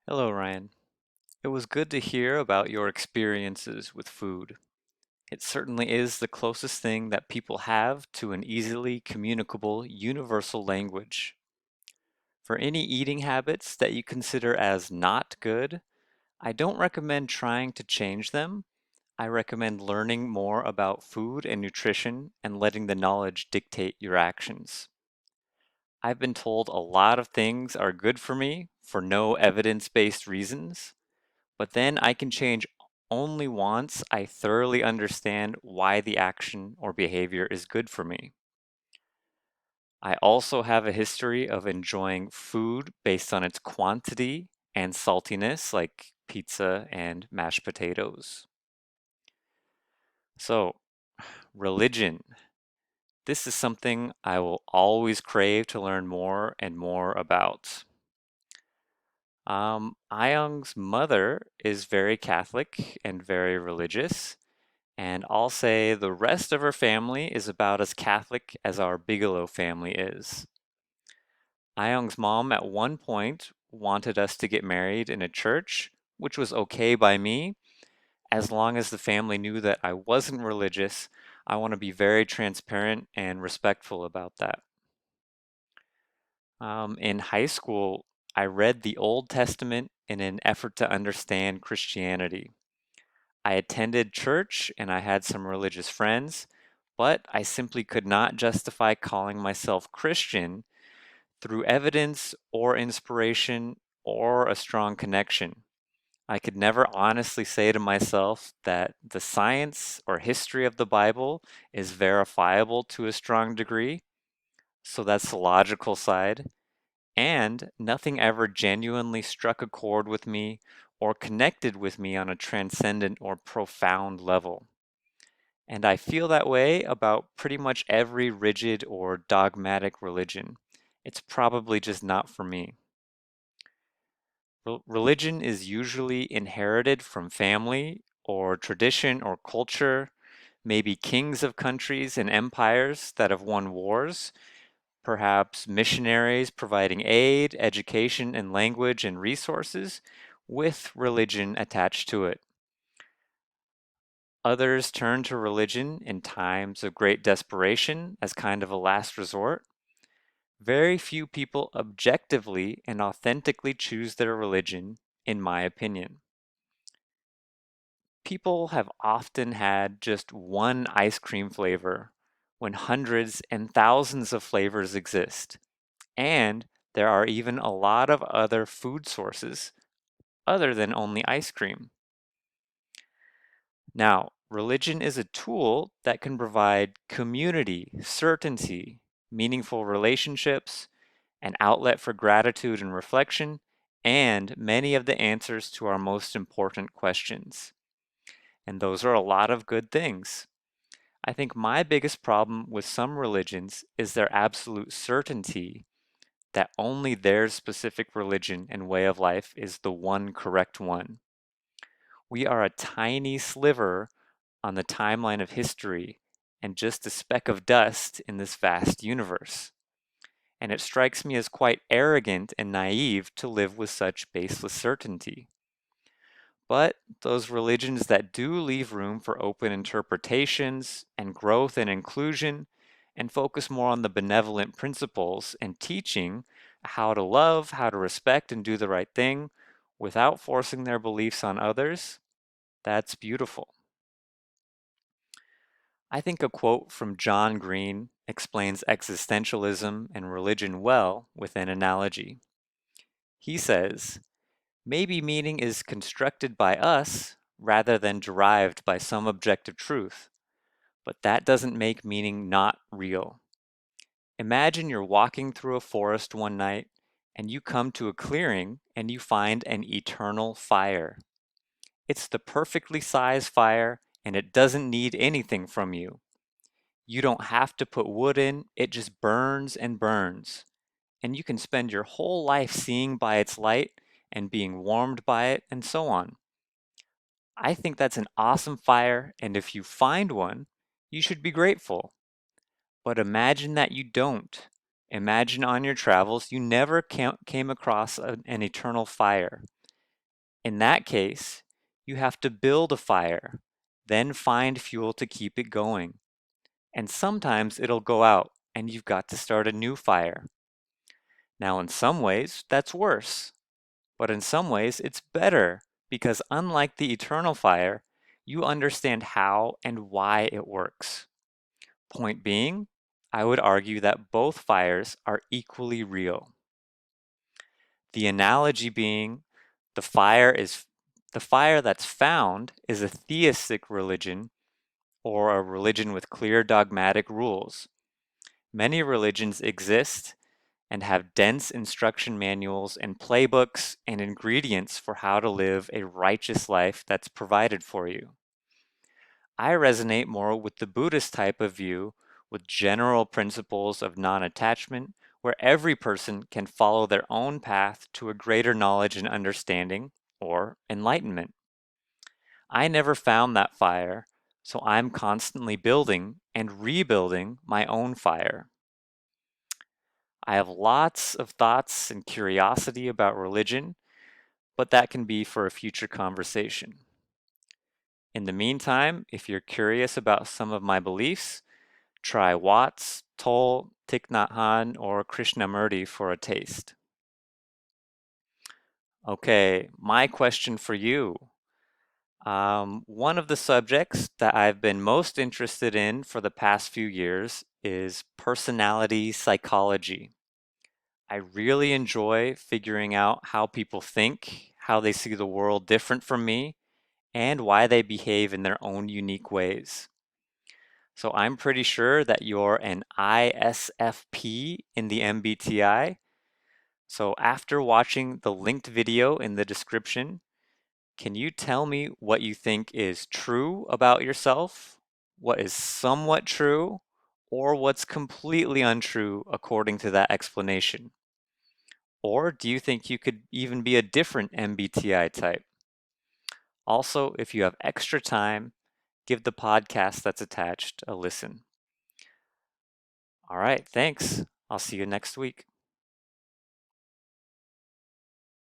Hello, Ryan. It was good to hear about your experiences with food. It certainly is the closest thing that people have to an easily communicable universal language. For any eating habits that you consider as not good, I don't recommend trying to change them. I recommend learning more about food and nutrition and letting the knowledge dictate your actions. I've been told a lot of things are good for me for no evidence-based reasons. But then I can change only once I thoroughly understand why the action or behavior is good for me. I also have a history of enjoying food based on its quantity and saltiness, like pizza and mashed potatoes. So, religion. This is something I will always crave to learn more and more about. Ayung's mother is very Catholic and very religious. And I'll say the rest of her family is about as Catholic as our Bigelow family is. Ayong's mom at one point wanted us to get married in a church, which was okay by me, as long as the family knew that I wasn't religious. I want to be very transparent and respectful about that. In high school, I read the Old Testament in an effort to understand Christianity. I attended church and I had some religious friends, but I simply could not justify calling myself Christian through evidence or inspiration or a strong connection. I could never honestly say to myself that the science or history of the Bible is verifiable to a strong degree, so that's the logical side, and nothing ever genuinely struck a chord with me or connected with me on a transcendent or profound level. And I feel that way about pretty much every rigid or dogmatic religion. It's probably just not for me. Religion is usually inherited from family or tradition or culture, maybe kings of countries and empires that have won wars, perhaps missionaries providing aid, education, and language and resources with religion attached to it. Others turn to religion in times of great desperation as kind of a last resort. Very few people objectively and authentically choose their religion, in my opinion. People have often had just one ice cream flavor when hundreds and thousands of flavors exist. And there are even a lot of other food sources other than only ice cream. Now, religion is a tool that can provide community, certainty, meaningful relationships, an outlet for gratitude and reflection, and many of the answers to our most important questions. And those are a lot of good things. I think my biggest problem with some religions is their absolute certainty that only their specific religion and way of life is the one correct one. We are a tiny sliver on the timeline of history and just a speck of dust in this vast universe. And it strikes me as quite arrogant and naive to live with such baseless certainty. But those religions that do leave room for open interpretations and growth and inclusion and focus more on the benevolent principles and teaching how to love, how to respect, and do the right thing without forcing their beliefs on others, that's beautiful. I think a quote from John Green explains existentialism and religion well with an analogy. He says, maybe meaning is constructed by us rather than derived by some objective truth, but that doesn't make meaning not real. Imagine you're walking through a forest one night and you come to a clearing and you find an eternal fire. It's the perfectly sized fire and it doesn't need anything from you. You don't have to put wood in, it just burns and burns. And you can spend your whole life seeing by its light and being warmed by it and so on. I think that's an awesome fire, and if you find one, you should be grateful. But imagine that you don't. Imagine on your travels you never came across an eternal fire. In that case, you have to build a fire, then find fuel to keep it going. And sometimes it'll go out and you've got to start a new fire. Now, in some ways, that's worse, but in some ways, it's better because unlike the eternal fire, you understand how and why it works. Point being, I would argue that both fires are equally real. The analogy being the fire is the fire that's found is a theistic religion or a religion with clear dogmatic rules. Many religions exist and have dense instruction manuals and playbooks and ingredients for how to live a righteous life that's provided for you. I resonate more with the Buddhist type of view with general principles of non attachment, where every person can follow their own path to a greater knowledge and understanding, or enlightenment. I never found that fire, so I'm constantly building and rebuilding my own fire. I have lots of thoughts and curiosity about religion, but that can be for a future conversation. In the meantime, if you're curious about some of my beliefs, try Watts, Toll, Thich Nhat Hanh, or Krishnamurti for a taste. Okay, my question for you. One of the subjects that I've been most interested in for the past few years is personality psychology. I really enjoy figuring out how people think, how they see the world different from me, and why they behave in their own unique ways. So I'm pretty sure that you're an ISFP in the MBTI. So after watching the linked video in the description, can you tell me what you think is true about yourself, what is somewhat true, or what's completely untrue according to that explanation? Or do you think you could even be a different MBTI type? Also, if you have extra time, give the podcast that's attached a listen. All right, thanks. I'll see you next week.